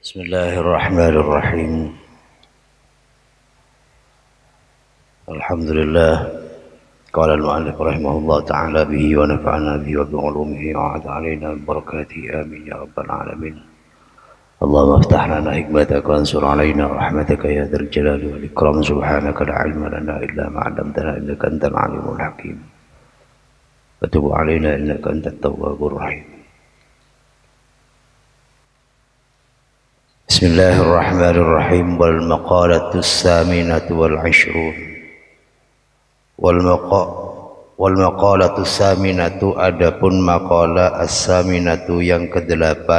Bismillahirrahmanirrahim. Alhamdulillah. Qala al-mu'allif rahimahullah ta'ala bihi wa nafa'ana bihi wa bi'ulumihi wa a'ad alaina barakatihi amin ya rabbal alamin. Allahumma aftah lana hikmataka wa ansur alaina rahmataka ya dzal jalali wal ikram. Subhanaka la ilma lana illa ma 'allamtana innaka antal alimul hakim. Wa tub alaina innaka antat tawwabur rahim. Bismillahirrahmanirrahim. Wal maqalatus saminatu wal 'ishrun. Wal maqalatus saminatu, adapun maqalah as-saminatu yang ke-8,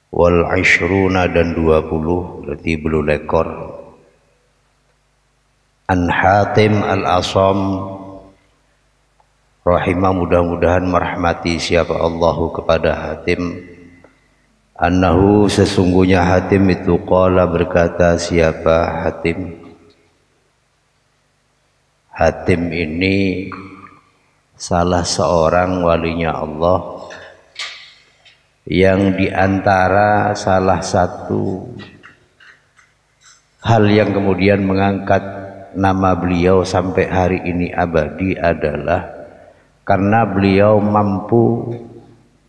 wal 'ishruna dan 20, berarti belu lekor. An Hatim al-Asam rahimah, mudah-mudahan merahmati siapa Allahu kepada Hatim, annahu sesungguhnya Hatim itu qala berkata. Siapa Hatim? Hatim ini salah seorang walinya Allah yang diantara salah satu hal yang kemudian mengangkat nama beliau sampai hari ini abadi adalah karena beliau mampu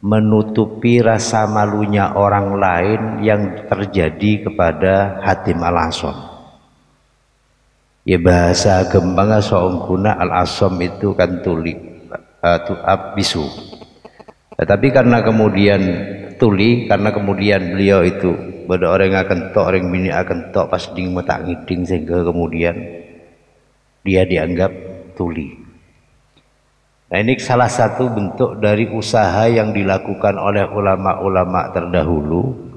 menutupi rasa malunya orang lain yang terjadi kepada Hatim al-Asam. Ya bahasa gembanga soongguna al-Asam itu kan tuli bisu. Tetapi karena kemudian tuli, karena kemudian beliau itu pada orang yang akan tok, orang bini akan tok pas ding metak ngiding, sehingga kemudian dia dianggap tuli. Nah, ini salah satu bentuk dari usaha yang dilakukan oleh ulama-ulama terdahulu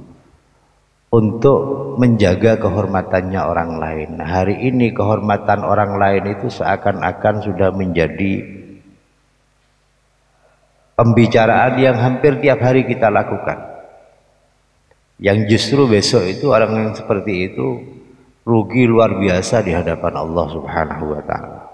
untuk menjaga kehormatannya orang lain. Nah, hari ini kehormatan orang lain itu seakan-akan sudah menjadi pembicaraan yang hampir tiap hari kita lakukan. Yang justru besok itu orang yang seperti itu rugi luar biasa di hadapan Allah Subhanahu wa ta'ala.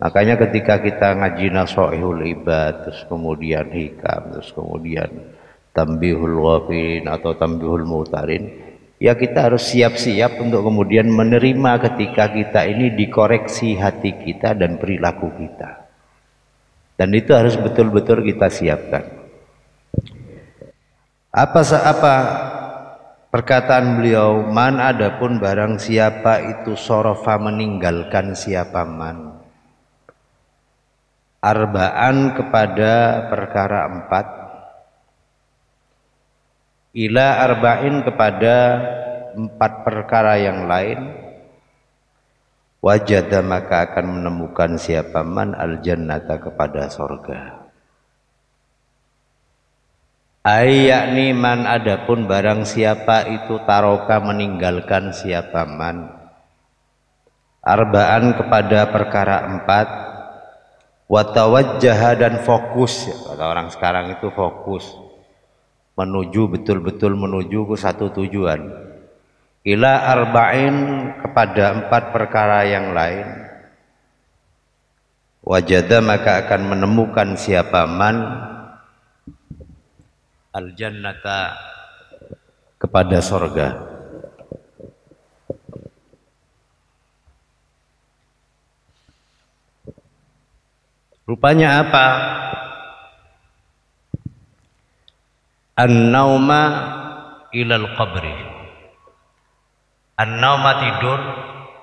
Makanya ketika kita ngaji Nasoihul Ibad, terus kemudian Hikam, terus kemudian Tambihul Ghafilin atau Tambihul Mutarin, ya kita harus siap-siap untuk kemudian menerima ketika kita ini dikoreksi hati kita dan perilaku kita. Dan itu harus betul-betul kita siapkan. Apa perkataan beliau? Man, adapun barang siapa itu sorofa meninggalkan siapa man arba'an kepada perkara 4, ila arba'in kepada 4 perkara yang lain, wajada maka akan menemukan siapa man al-jannata kepada sorga. Yakni man, adapun barang siapa itu taroka meninggalkan siapa man arba'an kepada perkara 4, watawajjaha dan fokus, kata orang sekarang itu fokus menuju, betul-betul menuju ke satu tujuan, ila arba'in kepada 4 perkara yang lain, wajada maka akan menemukan siapa man al-jannata kepada sorga. Rupanya apa? An-nauma ilal qabri. An-nauma tidur,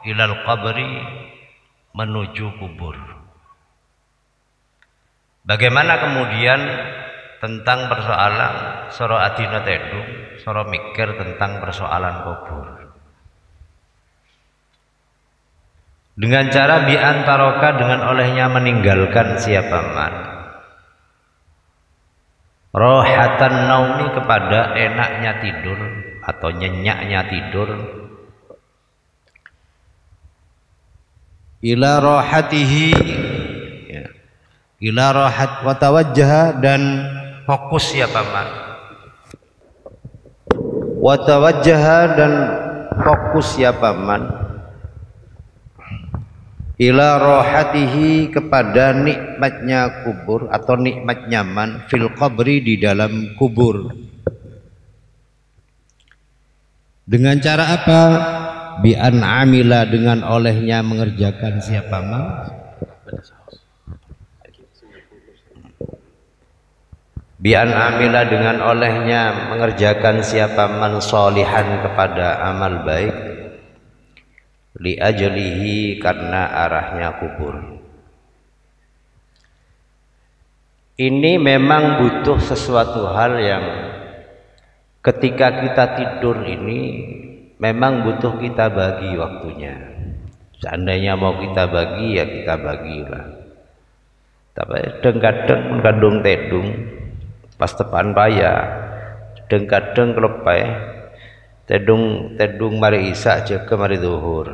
ilal qabri menuju kubur. Bagaimana kemudian tentang persoalan soro adina tedung, soro mikir tentang persoalan kubur? Dengan cara biantaroka, dengan olehnya meninggalkan siapa man rohatan naumi kepada enaknya tidur atau nyenyaknya tidur, ila rohatihi ya, ila rohat watawajjah dan fokus siapa man, watawajjah dan fokus siapa man ila rohatihi kepada nikmatnya kubur atau nikmat nyaman fil qabri di dalam kubur. Dengan cara apa? Bi an amila, dengan olehnya mengerjakan siapa man. Bi an amila, dengan olehnya mengerjakan siapa man solihan kepada amal baik, li ajlihi, karena arahnya kubur. Ini memang butuh sesuatu hal yang ketika kita tidur ini memang butuh kita bagi waktunya. Seandainya mau kita bagi ya kita bagilah. Tapi kadang-kadang kandung tedung pas tepan payah, kadang-kadang kelepai tedung mari isak jaga mari zuhur.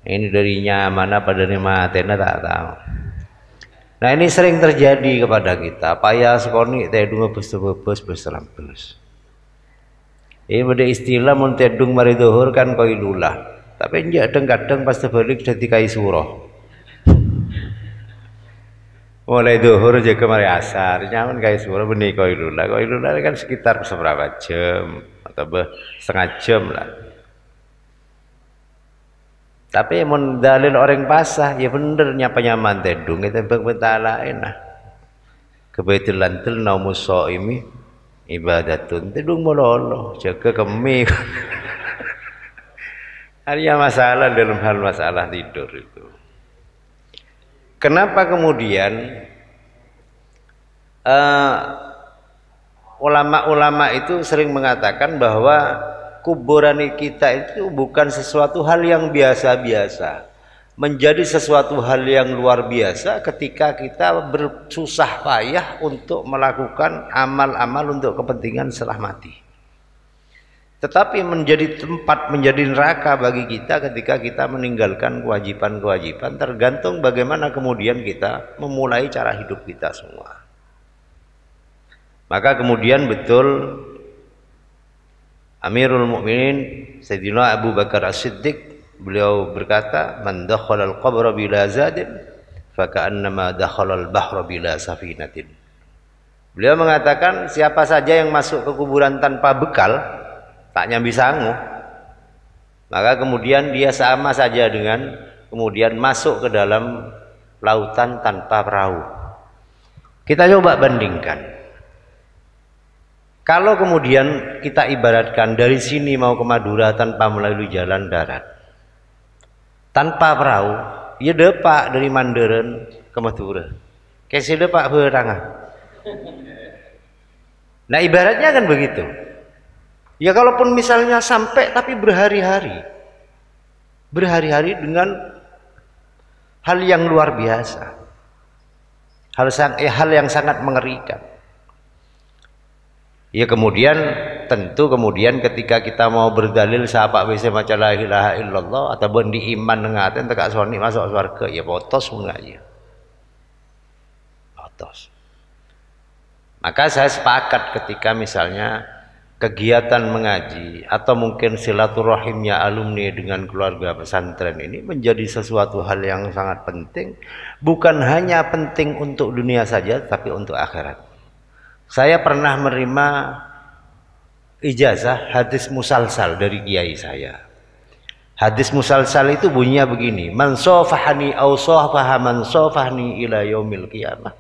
Ini darinya mana pada matena tak tahu. Nah ini sering terjadi kepada kita. Payah sekoni tedung bebes berselambes. Ini pada istilah mun tedung mari zuhur kan qailulah. Tapi kadang-kadang pas terbalik jadi kai surah. Mulai zuhur jaga mari asar, nyaman kai surah benih qailulah. Qailulah kan sekitar seberapa jam atau setengah jam lah. Tapi mun dalil orang pasah ya bener nyapa nyaman tedung itu betala enak. Kebetulan tul naumus shaimi ibadatun, tedung mololo jaga kemi. Ada masalah dalam hal masalah tidur itu. Kenapa kemudian ulama-ulama itu sering mengatakan bahwa kuburan kita itu bukan sesuatu hal yang biasa-biasa, menjadi sesuatu hal yang luar biasa ketika kita bersusah payah untuk melakukan amal-amal untuk kepentingan setelah mati. Tetapi menjadi tempat, menjadi neraka bagi kita ketika kita meninggalkan kewajiban-kewajiban, tergantung bagaimana kemudian kita memulai cara hidup kita semua. Maka kemudian betul Amirul Mukminin Sayyidina Abu Bakar As-Siddiq, beliau berkata, "Man dakhala al-qabra bila zadin, fa ka'annama dakhala al-bahra bila safinatin." Beliau mengatakan, siapa saja yang masuk ke kuburan tanpa bekal, tak nyambi sangu, maka kemudian dia sama saja dengan kemudian masuk ke dalam lautan tanpa perahu. Kita coba bandingkan. Kalau kemudian kita ibaratkan dari sini mau ke Madura tanpa melalui jalan darat, tanpa perahu, ya depak dari Manderen ke Madura. Kesi depak berangan. Nah ibaratnya kan begitu. Ya kalaupun misalnya sampai tapi berhari-hari dengan hal yang luar biasa, hal yang sangat mengerikan. Ya kemudian tentu kemudian ketika kita mau berdalil sahabat bisa maca la ilaha illallah ataupun diiman ngaten tekak soni masuk surga, ya potos enggak ya. Potos. Maka saya sepakat ketika misalnya kegiatan mengaji atau mungkin silaturahimnya alumni dengan keluarga pesantren ini menjadi sesuatu hal yang sangat penting, bukan hanya penting untuk dunia saja tapi untuk akhirat. Saya pernah menerima ijazah hadis musalsal dari kiai saya. Hadis musalsal itu bunyinya begini, man safahani aw safaha man safahni ila yaumil qiyamah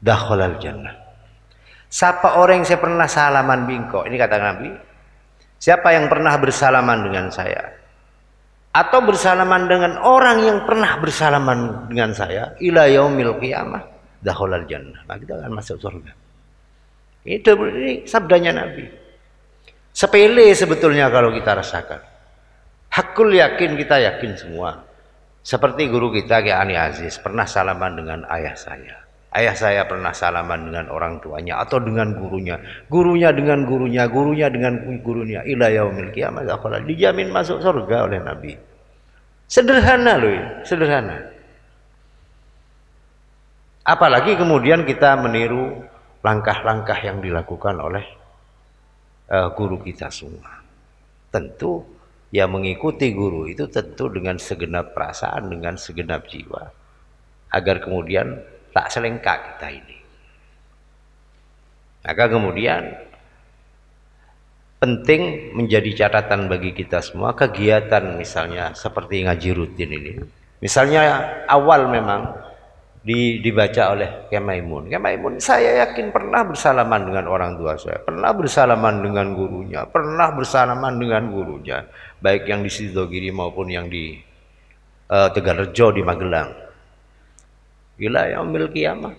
dakhalal jannah. Siapa orang yang saya pernah salaman bingko, ini kata Nabi, siapa yang pernah bersalaman dengan saya atau bersalaman dengan orang yang pernah bersalaman dengan saya ila yaumil qiyamah dakhalal jannah, maka kita akan masuk surga. Ini sabdanya Nabi. Sepele sebetulnya kalau kita rasakan. Hakul yakin, kita yakin semua. Seperti guru kita Kiai Ani Aziz pernah salaman dengan ayah saya. Ayah saya pernah salaman dengan orang tuanya atau dengan gurunya. Gurunya dengan gurunya, gurunya dengan gurunya. Ila yaumil qiyamah dijamin masuk surga oleh Nabi. Sederhana loh ya, sederhana. Apalagi kemudian kita meniru langkah-langkah yang dilakukan oleh guru kita semua. Tentu yang mengikuti guru itu tentu dengan segenap perasaan, dengan segenap jiwa, agar kemudian tak selengkap kita ini. Maka kemudian penting menjadi catatan bagi kita semua kegiatan misalnya seperti ngaji rutin ini. Misalnya awal memang dibaca oleh Kyai Maimun. Kyai Maimun saya yakin pernah bersalaman dengan orang tua saya, pernah bersalaman dengan gurunya, baik yang di Sidogiri maupun yang di Tegalrejo di Magelang. Gila yaumil kiamah,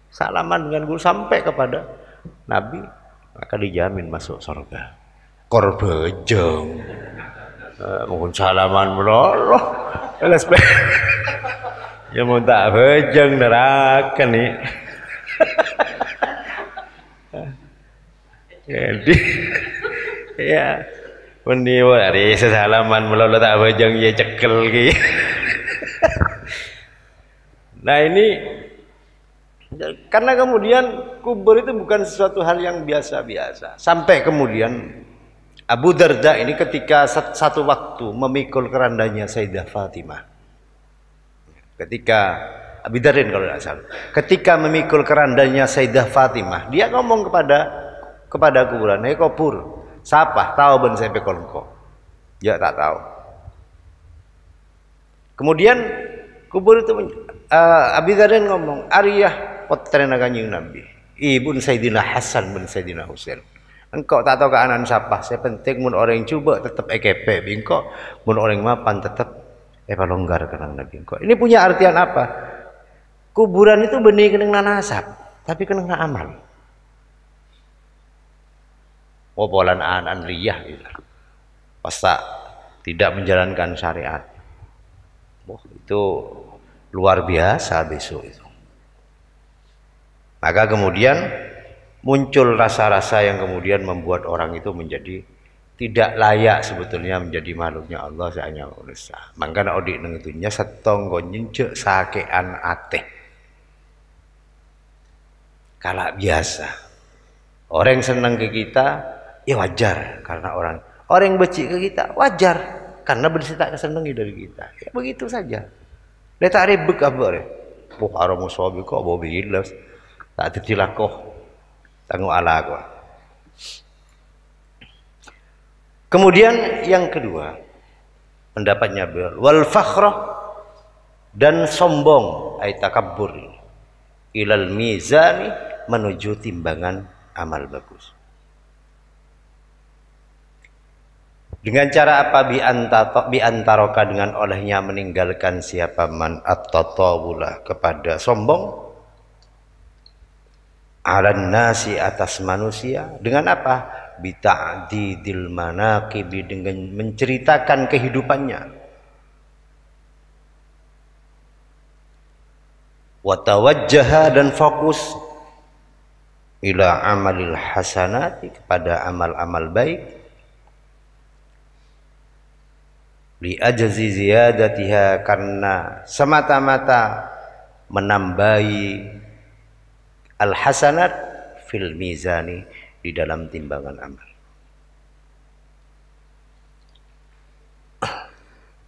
salaman dengan guru sampai kepada Nabi, maka dijamin masuk surga. Korbejeng mungkin salaman meloloh LSP ya mau tak bejeng neraka nih. Jadi ya meniwa dari sesalaman meloloh tak bejeng ya cekel gitu. Nah ini karena kemudian kubur itu bukan sesuatu hal yang biasa-biasa. Sampai kemudian Abu Darda ini ketika satu waktu memikul kerandanya Sayyidah Fatimah. Ketika Abi Darin kalau tidak salah. Ketika memikul kerandanya Sayyidah Fatimah, dia ngomong kepada kuburan, "Hei kubur, siapa tahu ben saya pikul engkau?" Ya tak tahu. Kemudian kubur itu Abi Darin ngomong, "Ariyah putranya Kanjeng Nabi, ibun Sayyidina Hasan bin Sayyidina Husain. Engkau tak tahu keanan siapa, saya penting mun orang yang coba tetap EKP bingko, mun orang yang mapan tetap longgar kenang Nabi engkau." Ini punya artian apa? Kuburan itu benih kenang nasab, tapi kenang amal. Polan an riyah gitu. Pasta tidak menjalankan syariat. Itu luar biasa besok itu. Maka kemudian muncul rasa-rasa yang kemudian membuat orang itu menjadi tidak layak sebetulnya menjadi makhluknya Allah hanya manusia. Mangkana odik nang itunya setonggo nyencek sakean ateh. Kala biasa. Orang senang ke kita ya wajar karena orang yang benci ke kita wajar karena bersih tak kesenangi dari kita. Ya begitu saja. Letak ribet kabar. Bukhara musabi kok bobi ilas. Tak ditilakoh tanggung ala aku. Kemudian yang kedua pendapatnya beliau wal fakhrah dan sombong ay takabbur ilal mizani menuju timbangan amal bagus. Dengan cara apa bi antaroka dengan olehnya meninggalkan siapa man at-tatawula kepada sombong alan nasi atas manusia dengan apa? Bita'didil manaqibi dengan menceritakan kehidupannya. Wa tawajjaha dan fokus ila amalil hasanati kepada amal-amal baik. Li ajzi ziyadatiha karena semata-mata menambahi al-hasanat fil mizani di dalam timbangan amal.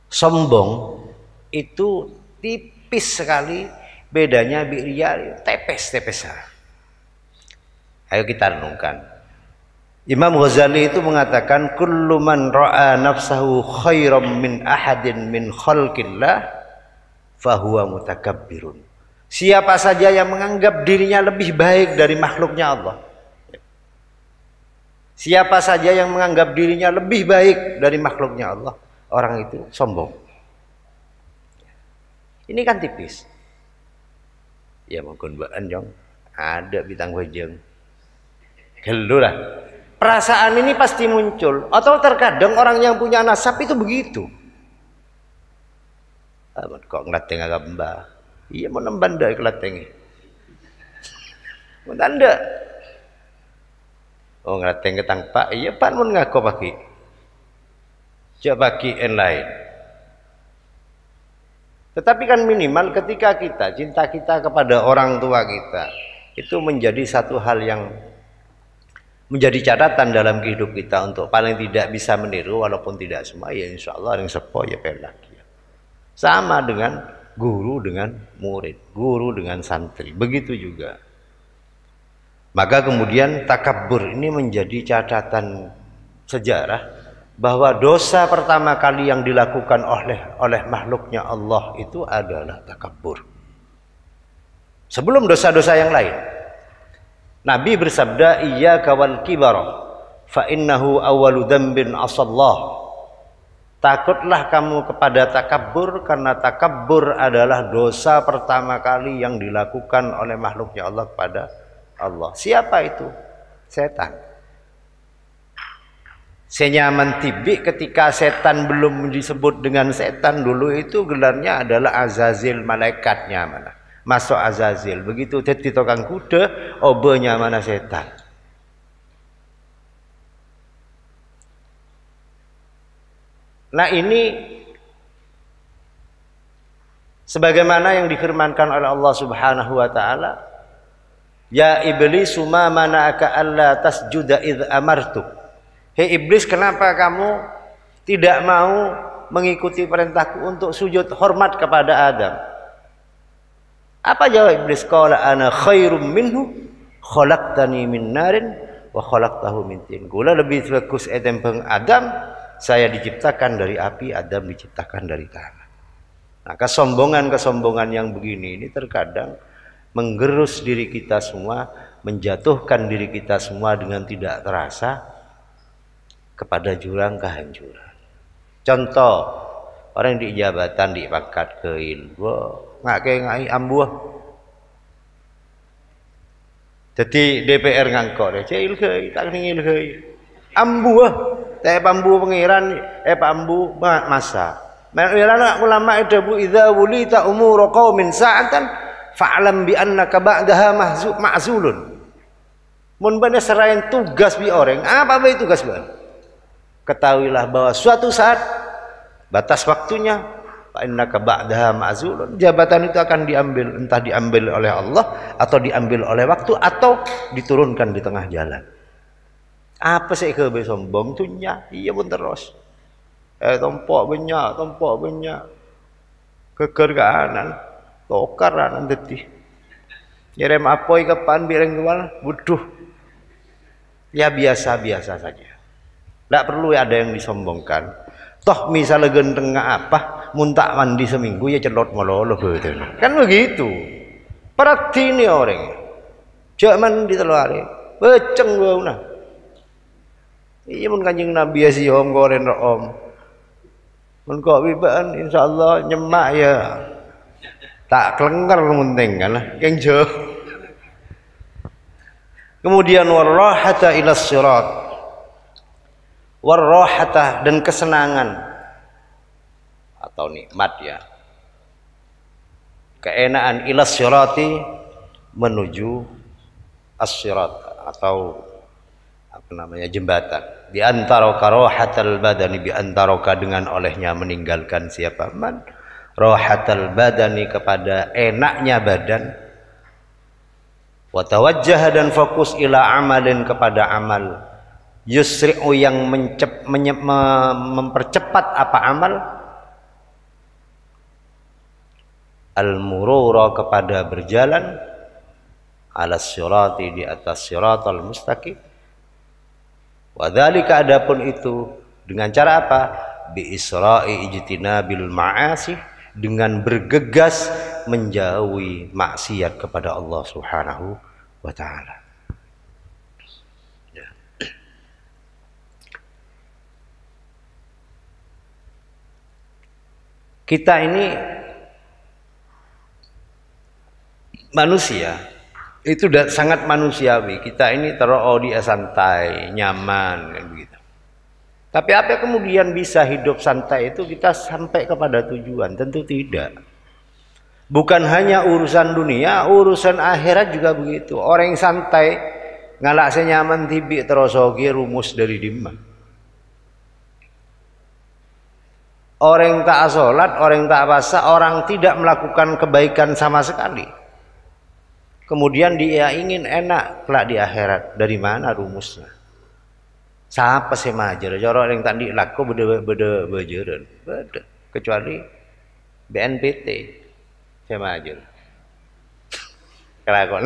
Sombong itu tipis sekali bedanya bi'riyah tepes-tepes. Ayo kita renungkan. Imam Ghazali itu mengatakan kullu man ra'a nafsahu khairam min ahadin min khalqillah fahuwa mutakabbirun. Siapa saja yang menganggap dirinya lebih baik dari makhluknya Allah. Siapa saja yang menganggap dirinya lebih baik dari makhluknya Allah, orang itu sombong. Ini kan tipis. Ya mungkin Mbak Anjong ada bintang wajeng. Gelulah. Perasaan ini pasti muncul. Atau terkadang orang yang punya nasab itu begitu. Kok ngelateng agak mbak. Iya mau nembanda kelatengnya. Mau tanda. Oh ngelateng ketang pak. Iya pak mau ngaku pagi. Coba pagi yang lain. Tetapi kan minimal ketika kita cinta kita kepada orang tua kita itu menjadi satu hal yang menjadi catatan dalam hidup kita untuk paling tidak bisa meniru walaupun tidak semua ya insya Allah yang sepo ya lagi. Sama dengan guru dengan murid, guru dengan santri, begitu juga. Maka kemudian takabbur ini menjadi catatan sejarah bahwa dosa pertama kali yang dilakukan oleh makhluknya Allah itu adalah takabbur. Sebelum dosa-dosa yang lain. Nabi bersabda, iyyaka wal kibara fa innahu awwalu dzambin asallah. Takutlah kamu kepada takabbur, karena takabbur adalah dosa pertama kali yang dilakukan oleh makhluknya Allah kepada Allah. Siapa itu? Setan. Senyaman tibik ketika setan belum disebut dengan setan, dulu itu gelarnya adalah Azazil, malaikatnya mana. Masuk Azazil. Begitu jadi tukang kuda, obenya mana setan. Nah ini sebagaimana yang difirmankan oleh Allah Subhanahu wa taala, ya iblis ma mana'aka alla tasjuda idz amartu. Hei iblis, kenapa kamu tidak mau mengikuti perintahku untuk sujud hormat kepada Adam? Apa jawab iblis? Qala ana khairum minhu khalaqtani min narin wa khalaqtahu min tin. Gula lebih bagus edempeng Adam, saya diciptakan dari api, Adam diciptakan dari tanah. Nah, kesombongan-kesombongan yang begini ini terkadang menggerus diri kita semua, menjatuhkan diri kita semua dengan tidak terasa kepada jurang kehancuran. Contoh, orang di jabatan dipangkat ke ilmu, ngai ambuh. Jadi DPR ngangkok deh, cil ke, tak ngil ke, ambuh. Teh pambu pangeran, pambu masa. Menurut ulama itu bu idza wulita umur qaumin sa'atan fa'lam bi annaka ba'daha ma'zulun. Mun bana serain tugas bi orang, apa itu tugas ban? Ketahuilah bahwa suatu saat batas waktunya fa innaka ba'daha ma'zulun. Jabatan itu akan diambil, entah diambil oleh Allah atau diambil oleh waktu atau diturunkan di tengah jalan. Apa sih kebe sombong tunya? Iya pun terus. Tompok banyak. Keker kanan, tokar kanan tadi. Nyerem apoi kapan bireng tuan? Buduh. Ya biasa-biasa saja. Tidak perlu ada yang disombongkan. Toh misalnya gendeng apa, muntak mandi seminggu ya celot meloloh gitu. Kan begitu. Perhati ini orang. Jangan mandi telur hari. Beceng gua nah. Iya mun Kanjeng Nabi si om goren om. Mun kok bibaan insyaallah nyemak ya. Tak kelengker penting kan lah, kengjo. Kemudian warahata ila sirat. Warahata dan kesenangan atau nikmat ya. Keenaan ila sirati menuju as-sirat atau namanya jembatan. Di antara rohatal badani, di antara dengan olehnya meninggalkan siapa man rohatal badani, kepada enaknya badan, wa tawajjah dan fokus ila amalin, kepada amal, yusri'u yang mempercepat apa amal, al-murura kepada berjalan, ala sirati di atas siratal mustaqim. Wadzalika adapun itu dengan cara apa? Bi isra'i ijtinabil ma'asi, dengan bergegas menjauhi maksiat kepada Allah Subhanahu wa taala. Ya. Kita ini manusia itu sangat manusiawi. Kita ini dia santai, nyaman kan begitu. Tapi apa kemudian bisa hidup santai itu kita sampai kepada tujuan? Tentu tidak. Bukan hanya urusan dunia, urusan akhirat juga begitu. Orang yang santai ngalak senyaman tibik terus rumus dari dimah. Orang yang tak sholat, orang yang tak puasa, orang tidak melakukan kebaikan sama sekali. Kemudian dia ingin enak kelak di akhirat. Dari mana rumusnya? Siapa sih majer? Jorok yang tadi laku beda bejeran. Beda. Kecuali BNPT. Saya majer. Kelakon.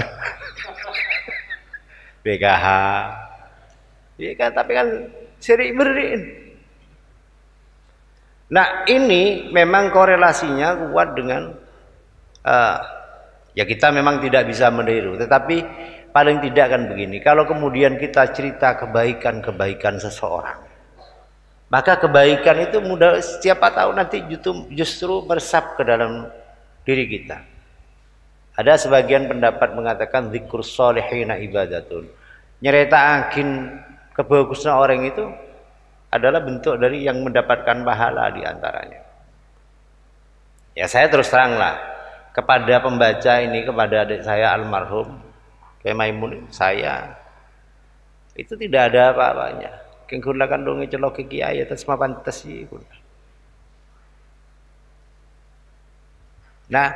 BKH. Ya kan, tapi kan Seri beriin. Nah ini memang korelasinya kuat dengan ya kita memang tidak bisa meniru, tetapi paling tidak kan begini, kalau kemudian kita cerita kebaikan-kebaikan seseorang, maka kebaikan itu mudah, siapa tahu nanti justru meresap ke dalam diri kita. Ada sebagian pendapat mengatakan dzikrus sholihina ibadatun. Nyeritakan kebagusan orang itu adalah bentuk dari yang mendapatkan pahala di antaranya. Ya saya terus teranglah kepada pembaca ini, kepada adik saya almarhum Kyai Maimun, saya itu tidak ada apa-apanya. Kengkulakan dong celok ke kiai atas mapan tes iku. Nah,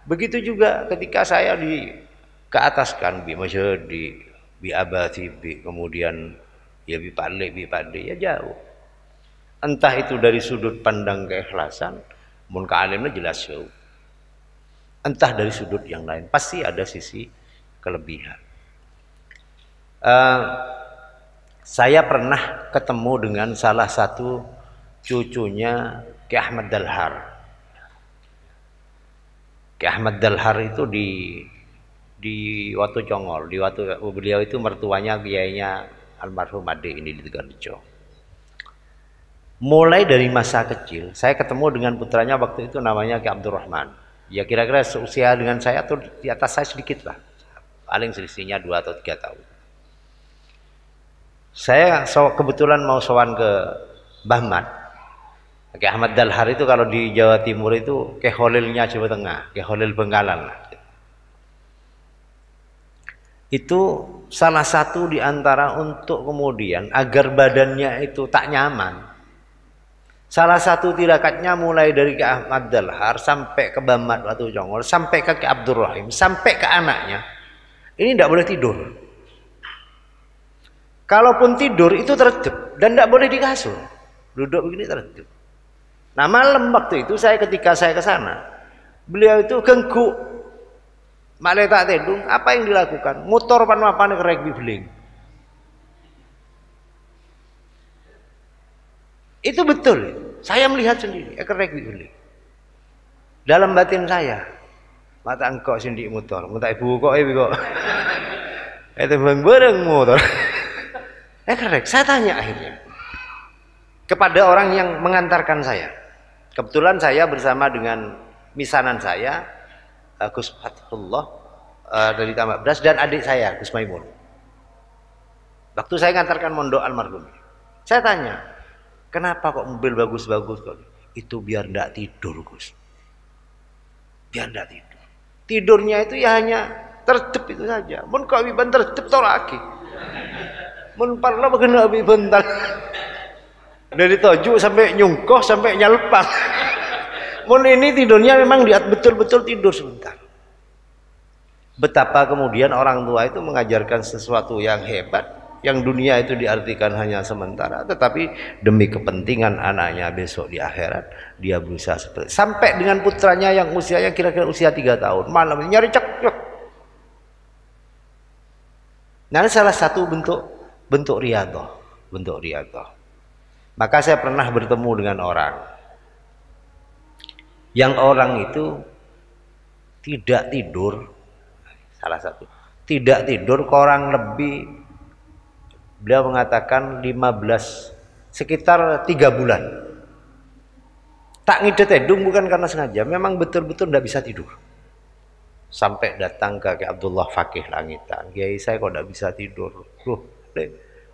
begitu juga ketika saya di ke atas kan bi bi abati bi kemudian ya bi pade ya jauh. Entah itu dari sudut pandang keikhlasan, mun ka alimnya jelas jauh. Entah dari sudut yang lain, pasti ada sisi kelebihan. Saya pernah ketemu dengan salah satu cucunya Ki Ahmad Dalhar. Ki Ahmad Dalhar itu di Watu Congol, beliau itu mertuanya kiainya almarhum Ade ini di Tegarrejo. Mulai dari masa kecil saya ketemu dengan putranya waktu itu namanya Ki Abdurrahman. Ya kira-kira seusia dengan saya atau di atas saya sedikit lah. Paling selisihnya 2 atau 3 tahun. Saya kebetulan mau sowan ke Mbah Mat. Ki Ahmad Dalhar itu kalau di Jawa Timur itu Ki Kholilnya Jawa Tengah, Ki Kholil Bengkalan. Itu salah satu di antara untuk kemudian agar badannya itu tak nyaman. Salah satu tirakatnya mulai dari Ki Ahmad Dalhar sampai ke Mbah Mat Watu Congol, sampai ke Ki Abdurrahim, sampai ke anaknya. Ini tidak boleh tidur. Kalaupun tidur itu teredup dan tidak boleh di kasur. Duduk begini teredup. Nah malam waktu itu ketika saya ke sana, beliau itu gengku. Maleta tedung, apa yang dilakukan? Motor pan-pan kerek bibling. Itu betul. Saya melihat sendiri, kerek bibling. Dalam batin saya, mata engkau sindik motor, mata ibu kok kok. Itu bareng motor. Kerek, saya tanya akhirnya kepada orang yang mengantarkan saya. Kebetulan saya bersama dengan misanan saya, Gus Fathullah dari Tambak Beras, dan adik saya Gus Maimun. Waktu saya ngantarkan mondok almarhum, saya tanya, kenapa kok mobil bagus-bagus kok? Itu biar ndak tidur Gus. Biar ndak tidur. Tidurnya itu ya hanya tertib itu saja. Mun kok wiban tertib to lagi. Mun parla kena abi bentar. Dari toju sampai nyungkoh sampai nyelpang. Mun ini tidurnya memang dia betul-betul tidur sebentar. Betapa kemudian orang tua itu mengajarkan sesuatu yang hebat, yang dunia itu diartikan hanya sementara, tetapi demi kepentingan anaknya besok di akhirat dia berusaha seperti sampai dengan putranya yang usianya kira-kira usia 3 tahun malam nyari cek. Nah, salah satu bentuk riyadhah. Maka saya pernah bertemu dengan orang yang orang itu tidak tidur, salah satu tidak tidur kurang lebih, beliau mengatakan 15 sekitar 3 bulan. Tak ngidet edung bukan karena sengaja, memang betul-betul tidak bisa tidur. Sampai datang ke Abdullah Fakih Langitan, Kiai saya kok tidak bisa tidur. Loh,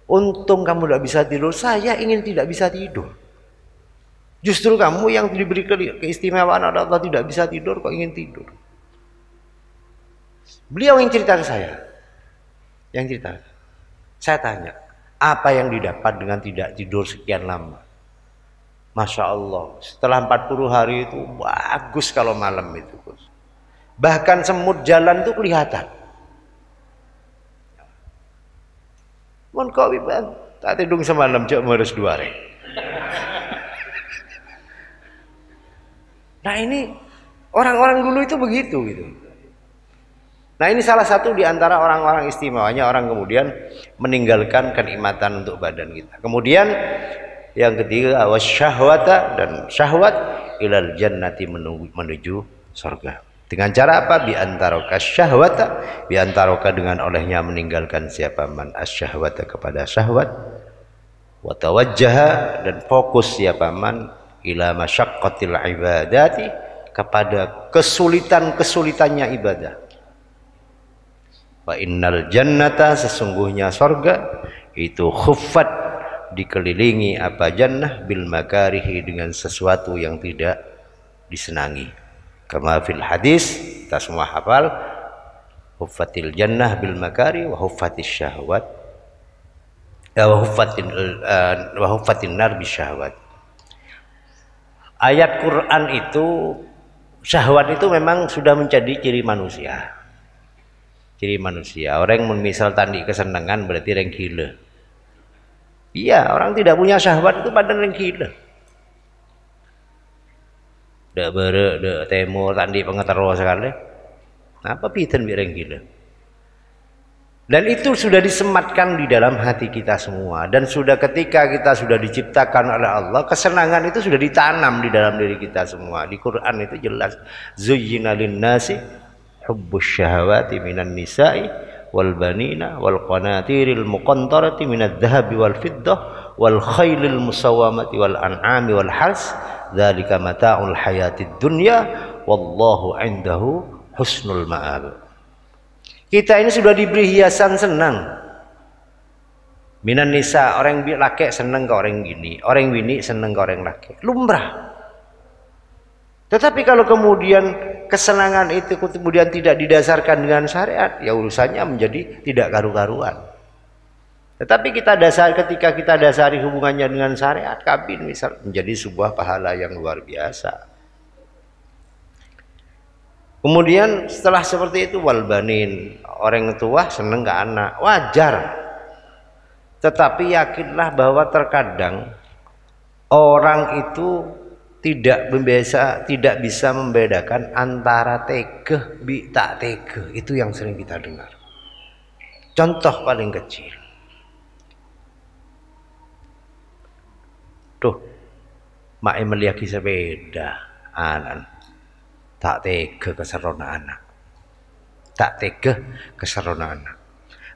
untung kamu tidak bisa tidur, saya ingin tidak bisa tidur. Justru kamu yang diberi keistimewaan oleh Allah tidak bisa tidur kok ingin tidur. Beliau yang cerita ke saya. Yang cerita. Saya tanya, apa yang didapat dengan tidak tidur sekian lama? Masya Allah, setelah 40 hari itu bagus kalau malam itu. Bahkan semut jalan itu kelihatan. Mon kok wiban tak tidur semalam cok harus 2 hari. Nah ini orang-orang dulu itu begitu gitu. Nah, ini salah satu di antara orang-orang istimewanya orang kemudian meninggalkan kenikmatan untuk badan kita. Kemudian yang ketiga, wasyahwata, dan syahwat ilal jannati, menuju surga. Dengan cara apa? Bi antaroka syahwata, bi antaroka dengan olehnya meninggalkan siapa man asyahwata kepada syahwat, wa tawajjaha, dan fokus siapa man ila masyaqqatil ibadati, kepada kesulitan-kesulitannya ibadah. Wa innal jannata, sesungguhnya surga itu khuffat, dikelilingi apa jannah, bil makarihi, dengan sesuatu yang tidak disenangi. Kama fil hadis, kita semua hafal, huffatil jannah bil makari wa huffatis syahwat wa huffatin nar bis syahwat. Ayat Quran itu, syahwat itu memang sudah menjadi ciri manusia. Ciri manusia. Orang yang misal tandi kesenangan berarti orang gila. Iya, orang tidak punya syahwat itu pada orang gila. Dek bere, dek temo, tandi pengetero sekali. Apa piten orang gila? Dan itu sudah disematkan di dalam hati kita semua. Dan sudah ketika kita sudah diciptakan oleh Allah, kesenangan itu sudah ditanam di dalam diri kita semua. Di Quran itu jelas. Zuyyina lin-nasi hubbus syahawati minan nisa'i wal banina wal qanatiril muqantarati minadh dhahabi wal fiddah wal khailil musawwamati wal an'ami wal hars, dzalika mata'ul hayatid dunya wallahu 'indahu husnul ma'ab. Kita ini sudah diberi hiasan senang. Minan nisa, orang laki senang ke orang gini, orang bini senang ke orang laki. Lumrah. Tetapi kalau kemudian kesenangan itu kemudian tidak didasarkan dengan syariat, ya urusannya menjadi tidak karu-karuan. Tetapi ketika kita dasari hubungannya dengan syariat, kabin misal menjadi sebuah pahala yang luar biasa. Kemudian setelah seperti itu, wal banin, orang tua senang ke anak, wajar. Tetapi yakinlah bahwa terkadang orang itu tidak bisa membedakan antara tegeh bi tak tegeh. Itu yang sering kita dengar. Contoh paling kecil, tuh mak meliaki sepeda anak, tak tegeh keserona anak, tak tegeh keserona anak,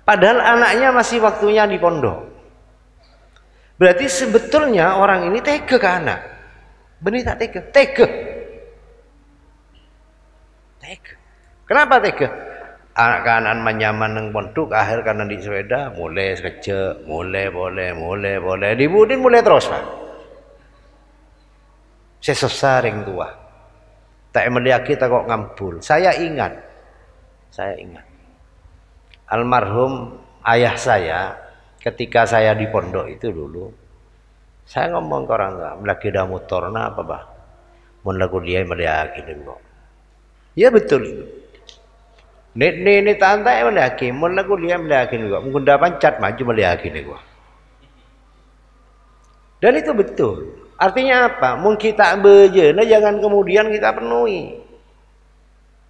padahal anaknya masih waktunya di pondok. Berarti sebetulnya orang ini tegeh ke anak. Benih tak tega? Tega. Tega. Kenapa tega? Anak kanan menyaman nang pondok, akhir kanan di sepeda, mulai sekejap, mulai boleh. Dibudin mulai terus, Pak. Sesaring tua. Tak meliaki tak kok ngambul. Saya ingat. Almarhum ayah saya ketika saya di pondok itu dulu, saya ngomong ke orang tua, lagi ada motor, nah apa bah? Mau lagu dia meliaki dulu. Ya betul itu. Ini tante meliaki, mau lagu dia meliaki juga. Mungkin dapat cat maju meliaki dulu. Dan itu betul. Artinya apa? Mungkin kita beje, nah jangan kemudian kita penuhi.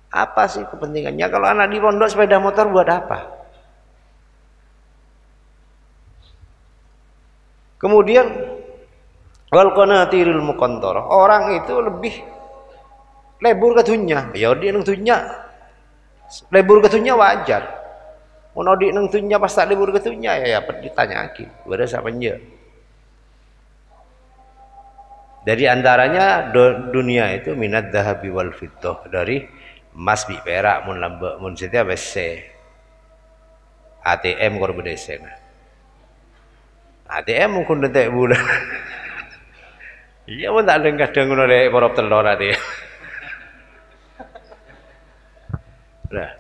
Apa sih kepentingannya? Kalau anak di pondok sepeda motor buat apa? Kemudian wal qanatiril muqantarah, orang itu lebih lebur ke dunya. Ya dia nang dunya, lebur ke dunya wajar. Mau di nang dunya pas tak lebur ke dunya ya ditanyaki. Berada siapa nya? Dari antaranya dunia itu minat dhahabi wal fiddah, dari emas bi perak mun lambek mun setiap bese. ATM kor bedesen. ATM mungkin detek bulan. Iya, pun tak ada kadang oleh porop telur hati. Nah,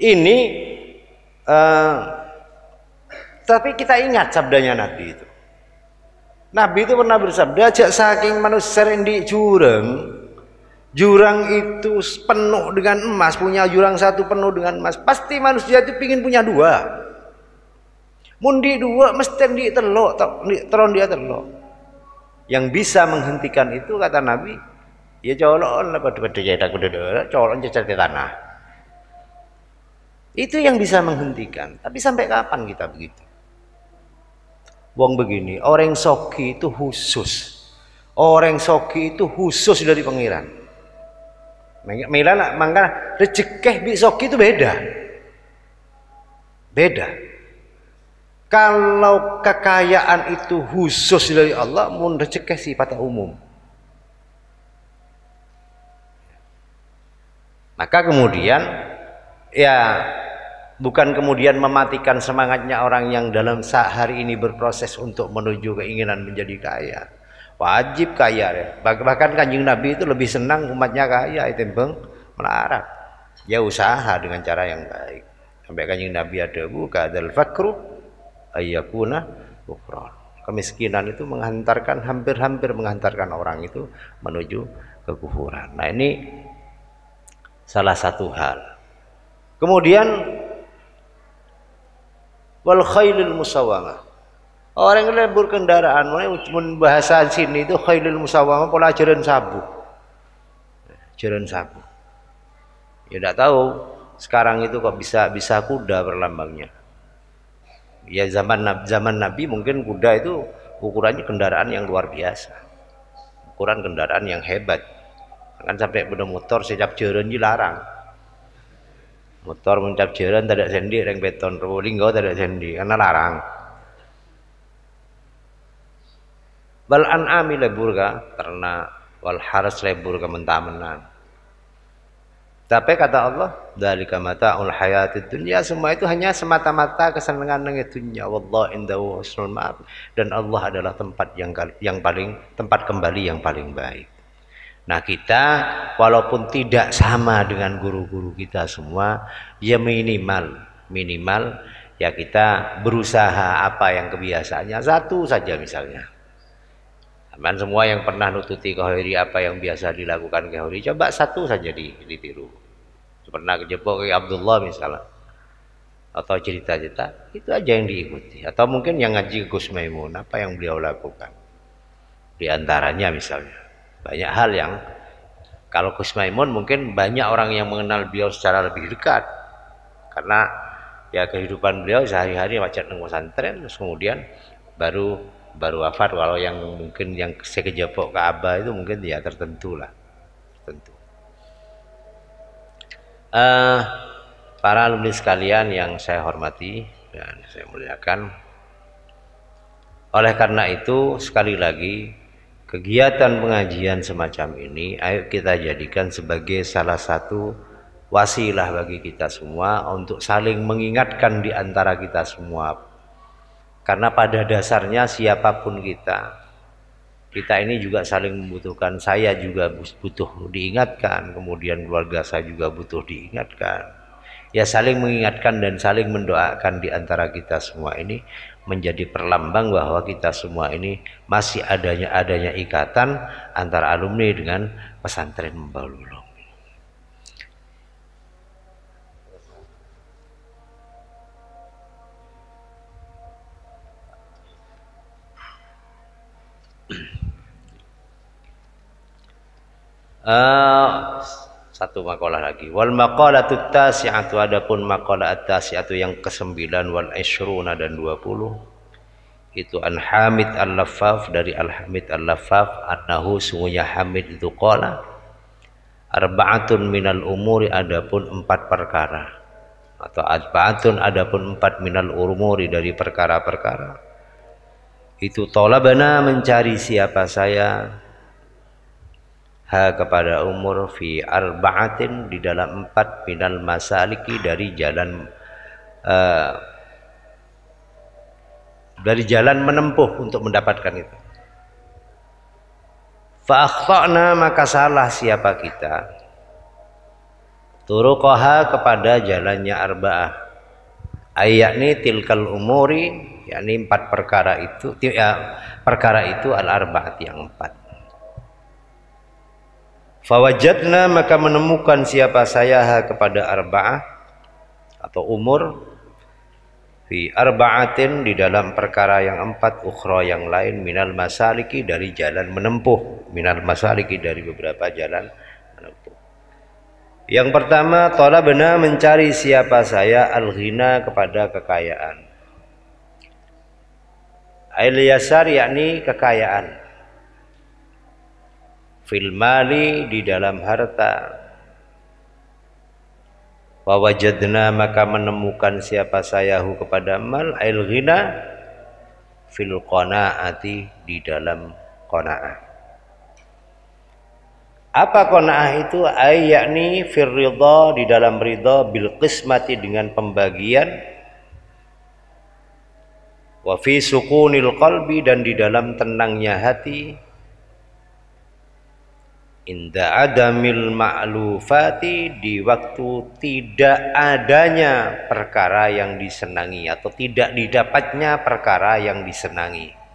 ini tapi kita ingat sabdanya Nabi itu. Nabi itu pernah bersabda, ajak saking manusia di jurang itu penuh dengan emas, punya jurang satu penuh dengan emas, pasti manusia itu pingin punya dua. Mundi dua mesti di telok, teron dia telok. Yang bisa menghentikan itu kata Nabi, ya colok lah pada cetak colok cetak di tanah. Itu yang bisa menghentikan. Tapi sampai kapan kita begitu? Wong begini, orang soki itu khusus. Orang soki itu khusus dari pangeran. Mila maka rezeki bi soki itu beda. Beda. Kalau kekayaan itu khusus dari Allah, mun rezeki sifatnya umum. Maka kemudian ya bukan kemudian mematikan semangatnya orang yang dalam hari ini berproses untuk menuju keinginan menjadi kaya. Wajib kaya ya. Bahkan Kanjeng Nabi itu lebih senang umatnya kaya itu bang melarat. Ya usaha dengan cara yang baik. Sampai Kanjeng Nabi ada buka adal fakru ayyakuna kufran. Kemiskinan itu menghantarkan hampir-hampir menghantarkan orang itu menuju kekufuran. Nah, ini salah satu hal. Kemudian wal khailil musawwamah. Orang yang berkendaraan, bahasa sini itu khailil musawwamah pola jaran sabu. Jaran sabu. Ya tidak tahu sekarang itu kok bisa kuda berlambangnya. Ya zaman Nabi mungkin kuda itu ukurannya kendaraan yang luar biasa. Ukuran kendaraan yang hebat. Kan sampai beda motor sejak jaran dilarang. Motor mencap jalan tidak sendi, reng beton, rolling tidak sendi, karena larang. Bal an'ami leburga karena wal haras leburga mentamenan. Tapi kata Allah, dzalika mata'ul hayatid dunya, semua itu hanya semata-mata kesenangan dunia. Wallahu indahu husnul ma'ab, dan Allah adalah tempat tempat kembali yang paling baik. Nah, kita walaupun tidak sama dengan guru-guru kita semua, ya minimal ya kita berusaha apa yang kebiasaannya satu saja misalnya. Teman semua yang pernah nututi khairi apa yang biasa dilakukan khairi, coba satu saja ditiru. Pernah kejebak kayak Abdullah misalnya, atau cerita-cerita itu aja yang diikuti. Atau mungkin yang ngaji Gus Maimun, apa yang beliau lakukan. Di antaranya misalnya banyak hal yang kalau Gus Maimun mungkin banyak orang yang mengenal beliau secara lebih dekat karena ya kehidupan beliau sehari-hari macet nang pesantren, terus kemudian baru wafat. Kalau yang mungkin yang sekejapok ke Abah itu mungkin ya tertentu lah, tentu. Para alumni sekalian yang saya hormati dan saya muliakan, oleh karena itu sekali lagi kegiatan pengajian semacam ini ayo kita jadikan sebagai salah satu wasilah bagi kita semua untuk saling mengingatkan di antara kita semua. Karena pada dasarnya siapapun kita ini juga saling membutuhkan. Saya juga butuh diingatkan, kemudian keluarga saya juga butuh diingatkan. Ya saling mengingatkan dan saling mendoakan di antara kita semua ini menjadi perlambang bahwa kita semua ini masih adanya ikatan antara alumni dengan pesantren Membaul Ulum. Satu makalah lagi. Wal maqalatut tasi'atu, adapun maqalah at-tasi'atu yang ke-9 wal isyruna dan 20 itu an Hamid al-Laffaf, dari Al-Hamid al-Laffaf, annahu sungguhnya Hamid itu qala arba'atun minal umuri, adapun 4 perkara, atau arba'atun adapun 4 minal umuri dari perkara-perkara itu talabana mencari siapa saya ha kepada umur fi arba'atin di dalam 4 minal masaliki dari jalan menempuh untuk mendapatkan itu. Fa akhtana, maka salah siapa kita turuqaha kepada jalannya arba'ah, ayyakni tilkal umuri, yakni 4 perkara itu al arba'at yang 4. Fawajadna, maka menemukan siapa saya kepada arba'ah atau umur fi arba'atin di dalam perkara yang 4 ukhra yang lain minal masaliki dari jalan menempuh, minal masaliki dari beberapa jalan menempuh. Yang pertama, talabna mencari siapa saya al-ghina kepada kekayaan. Al-yasar yakni kekayaan. Fil mali di dalam harta. Wa wajadna maka menemukan siapa sayahu kepada mal al-ghina fil qanaati di dalam qanaah. Apa qanaah itu? Ay yakni fir ridha di dalam ridha bil qismati dengan pembagian, wa fi sukunil qalbi dan di dalam tenangnya hati, inda adamil ma'lufati di waktu tidak adanya perkara yang disenangi atau tidak didapatnya perkara yang disenangi.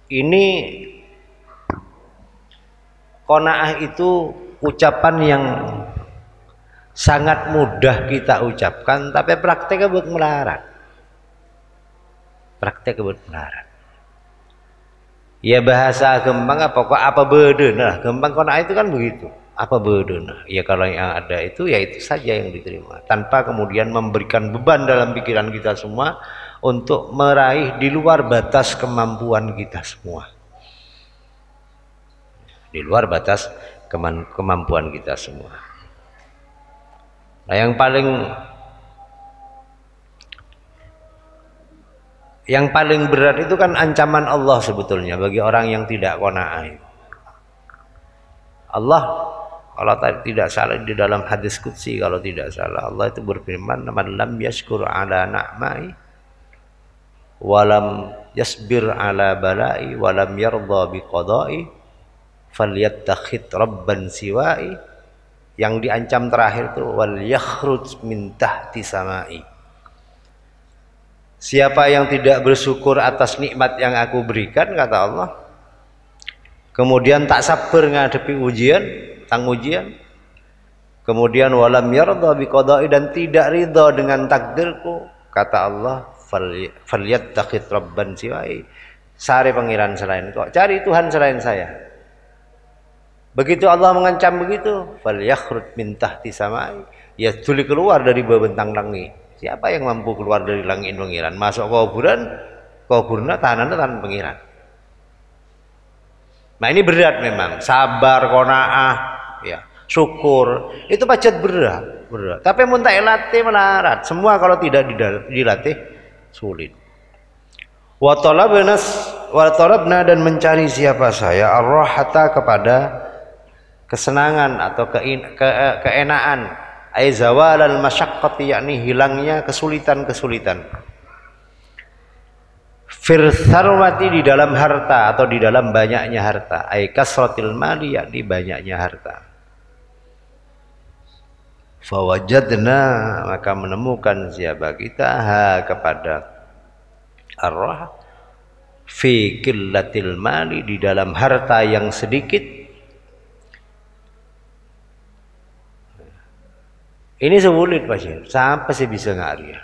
Ini qanaah itu ucapan yang sangat mudah kita ucapkan, tapi prakteknya buat melarat. Praktek buat melarat. Ya bahasa gembang apa beda nah gembang qanaah itu kan begitu. Apa beda nah? Ya kalau yang ada itu ya itu saja yang diterima, tanpa kemudian memberikan beban dalam pikiran kita semua untuk meraih di luar batas kemampuan kita semua. Di luar batas kemampuan kita semua. Nah, yang paling berat itu kan ancaman Allah sebetulnya bagi orang yang tidak qanaah. Allah kalau tidak salah di dalam hadis qudsi, kalau tidak salah Allah itu berfirman, "Man lam yashkur ala na'mai walam yasbir ala balai walam yarda biqadai falyattakhid rabban siwai." Yang diancam terakhir itu wal yakhruj min tahti samai. Siapa yang tidak bersyukur atas nikmat yang aku berikan, kata Allah, kemudian tak sabar ngadepi ujian, kemudian walam yarda biqadai dan tidak ridha dengan takdirku, kata Allah, falyattakhid rabban siwai, cari pangeran selain kau, cari Tuhan selain saya. Begitu Allah mengancam begitu, falyakhruj min tahti samai, ya tuli keluar dari bentang langit. Siapa yang mampu keluar dari langit pangeran, masuk kuburan tahanan pangeran. Nah ini berat memang, sabar, qanaah, ya syukur itu pacet berat. Tapi mun tak latih melarat, semua kalau tidak dilatih sulit. Wa talabna dan mencari siapa saya ar-rahata kepada kesenangan atau keenaan, ay zawalal masyaqqati yakni hilangnya kesulitan-kesulitan. Fir sarwati di dalam harta atau di dalam banyaknya harta, ay kasratil mali yakni banyaknya harta. Fawajadna maka menemukan siapa kita kepada ar-rah fi qillatil mali di dalam harta yang sedikit. Ini sulit pasien, sampai sih bisa ngari ya.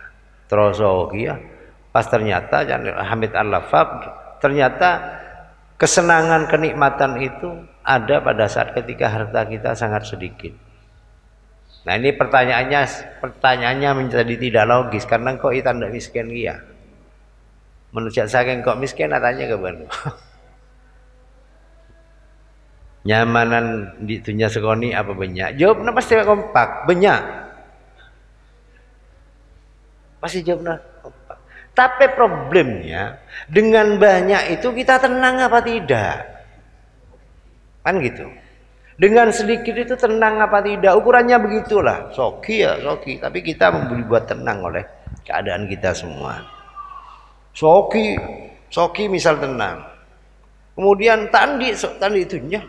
Terus ya, pas ternyata Hamid Al-Lafab ternyata kesenangan kenikmatan itu ada pada saat ketika harta kita sangat sedikit. Nah ini pertanyaannya menjadi tidak logis karena kok itu tidak miskin dia. Menurut saya kok miskin katanya ke Bandung. Nyamanan di dunia sekoni apa banyak? Jawabnya pasti kompak, banyak. Pasti jawabnya kompak. Tapi problemnya dengan banyak itu kita tenang apa tidak? Kan gitu. Dengan sedikit itu tenang apa tidak? Ukurannya begitulah. Soki ya soki. Tapi kita dibuat tenang oleh keadaan kita semua. Soki misal tenang. Kemudian tandi itunya.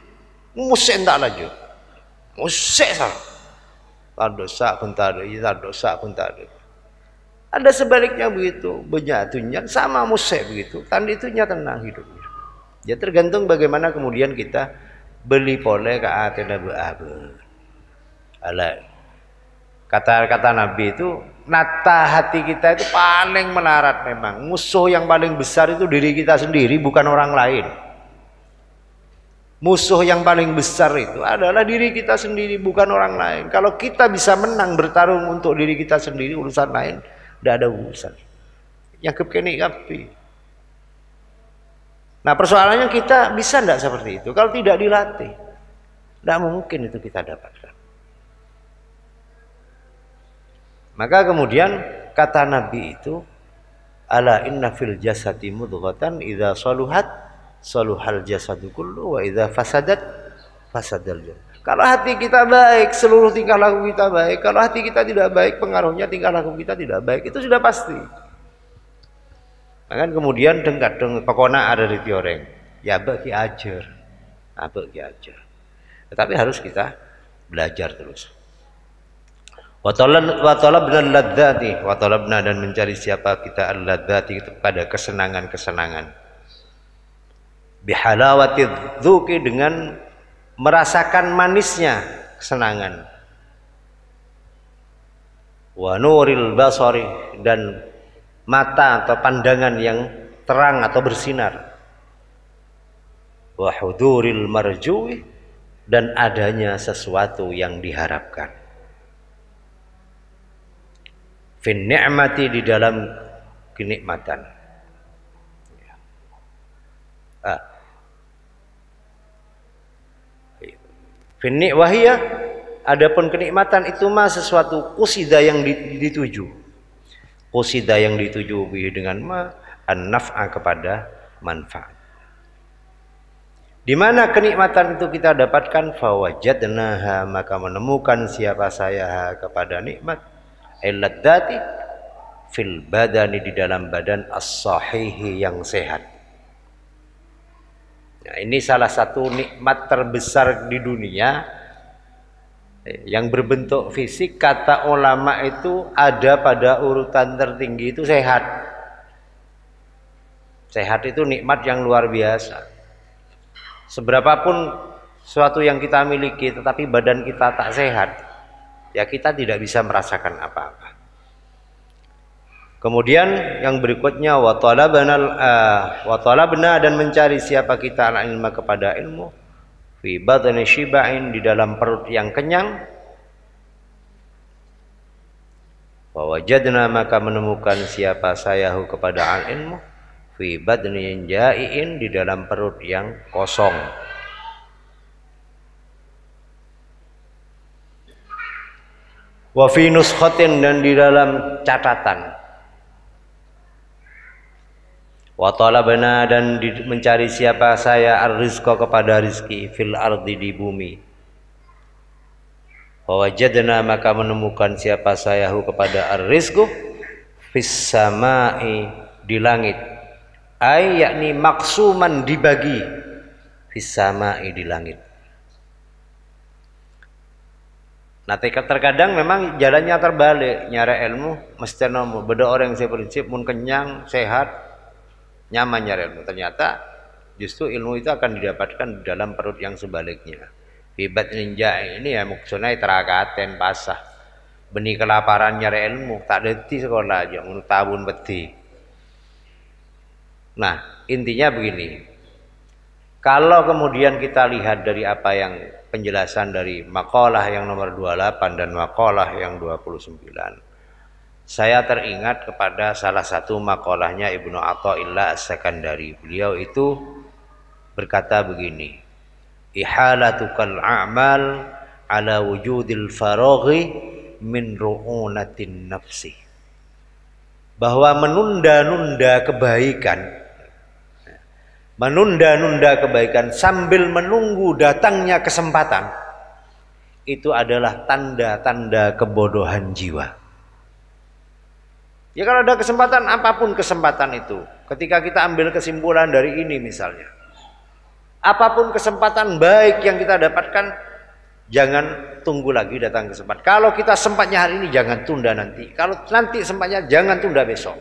Musik tak laju. Musik salah. Tak dosa pun tak ada. Tak dosa pun tak ada. Ada sebaliknya begitu. Benyatunya sama musik begitu. Tandi itunya tenang hidupnya. Ya tergantung bagaimana kemudian kita beli pole ke atena beabe. Kata Nabi itu nata hati kita itu paling melarat memang. Musuh yang paling besar itu diri kita sendiri, bukan orang lain. Musuh yang paling besar itu adalah diri kita sendiri, bukan orang lain. Kalau kita bisa menang bertarung untuk diri kita sendiri, urusan lain tidak ada urusan. Yang kepkenik kapi. Nah, persoalannya kita bisa tidak seperti itu? Kalau tidak dilatih, tidak mungkin itu kita dapatkan. Maka kemudian kata Nabi itu, ala inna fil jasadi mudghatan idza saluhat saluhal jasadu kullu wa idza fasadat fasadal jasad. Kalau hati kita baik, seluruh tingkah laku kita baik. Kalau hati kita tidak baik, pengaruhnya tingkah laku kita tidak baik. Itu sudah pasti. Maka kemudian dengar pokoknya ada di tioreng. Ya bagi ajar. Bagi ajar. Tetapi harus kita belajar terus. Wa talabna al-ladzati, wa talabna dan mencari siapa kita al-ladzati kepada kesenangan-kesenangan. Bihalawati dzuki dengan merasakan manisnya kesenangan. Wa nuril basari dan mata atau pandangan yang terang atau bersinar. Wa huduril marju'i dan adanya sesuatu yang diharapkan. Fin ni'mati di dalam kenikmatan. Fin ni'wahiyah adapun kenikmatan itu mah sesuatu qusida yang dituju. Qusida yang dituju dengan ma an-naf'a kepada manfaat. Di mana kenikmatan itu kita dapatkan fawajadnaha maka menemukan siapa saya kepada nikmat illadzati fil badani di dalam badan as-sahihi yang sehat. Nah, ini salah satu nikmat terbesar di dunia yang berbentuk fisik. Kata ulama itu ada pada urutan tertinggi itu sehat. Sehat itu nikmat yang luar biasa. Seberapapun sesuatu yang kita miliki tetapi badan kita tak sehat, ya kita tidak bisa merasakan apa-apa. Kemudian yang berikutnya wa talabna dan mencari siapa kita al-ilma kepada ilmu fi badani shiba'in di dalam perut yang kenyang. Wa wajadna maka menemukan siapa sayahu kepada al-ilmu fi badni ja'iin di dalam perut yang kosong. Wa fi nuskhatin dan di dalam catatan. Wa talabna dan mencari siapa saya ar-rizqa kepada rizki fil ardi di bumi. Wa wajadna maka menemukan siapa saya kepada ar-rizqu fis samai di langit. Ai yakni maksuman dibagi fis samai di langit. Nah, terkadang memang jalannya terbalik, nyari ilmu mesti nomor beda orang yang saya prinsip mun kenyang, sehat, nyaman nyari ilmu. Ternyata justru ilmu itu akan didapatkan di dalam perut yang sebaliknya. Bibat ninja ini ya maksudnya terakaten pasah. Benih kelaparan nyari ilmu tak deti sekolah aja mun tabun beti. Nah, intinya begini. Kalau kemudian kita lihat dari apa yang penjelasan dari makalah yang nomor 28 dan makalah yang 29. Saya teringat kepada salah satu makalahnya Ibnu Athaillah As-Sakandari. Beliau itu berkata begini, ihalatukal a'mal ala wujudil faraghi min ru'unatin nafsi. Bahwa menunda-nunda kebaikan sambil menunggu datangnya kesempatan itu adalah tanda-tanda kebodohan jiwa. Ya kalau ada kesempatan, apapun kesempatan itu, ketika kita ambil kesimpulan dari ini misalnya, apapun kesempatan baik yang kita dapatkan, jangan tunggu lagi datang kesempatan. Kalau kita sempatnya hari ini, jangan tunda nanti. Kalau nanti sempatnya, jangan tunda besok.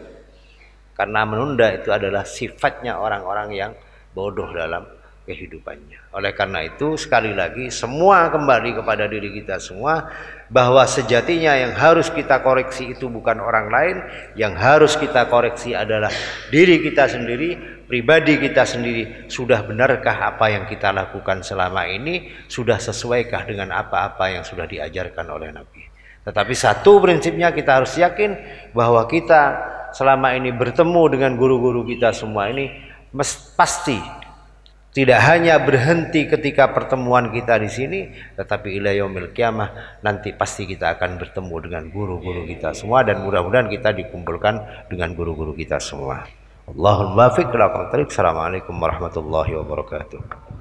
Karena menunda itu adalah sifatnya orang-orang yang bodoh dalam kehidupannya. Oleh karena itu sekali lagi semua kembali kepada diri kita semua, bahwa sejatinya yang harus kita koreksi itu bukan orang lain, yang harus kita koreksi adalah diri kita sendiri, pribadi kita sendiri. Sudah benarkah apa yang kita lakukan selama ini? Sudah sesuaikah dengan apa-apa yang sudah diajarkan oleh Nabi? Tetapi satu prinsipnya, kita harus yakin bahwa kita selama ini bertemu dengan guru-guru kita semua ini pasti tidak hanya berhenti ketika pertemuan kita di sini, tetapi ila yaumil qiyamah nanti pasti kita akan bertemu dengan guru-guru kita semua, dan mudah-mudahan kita dikumpulkan dengan guru-guru kita semua. Allahul muwaffiq ila aqwamit thoriq. Assalamualaikum warahmatullahi wabarakatuh.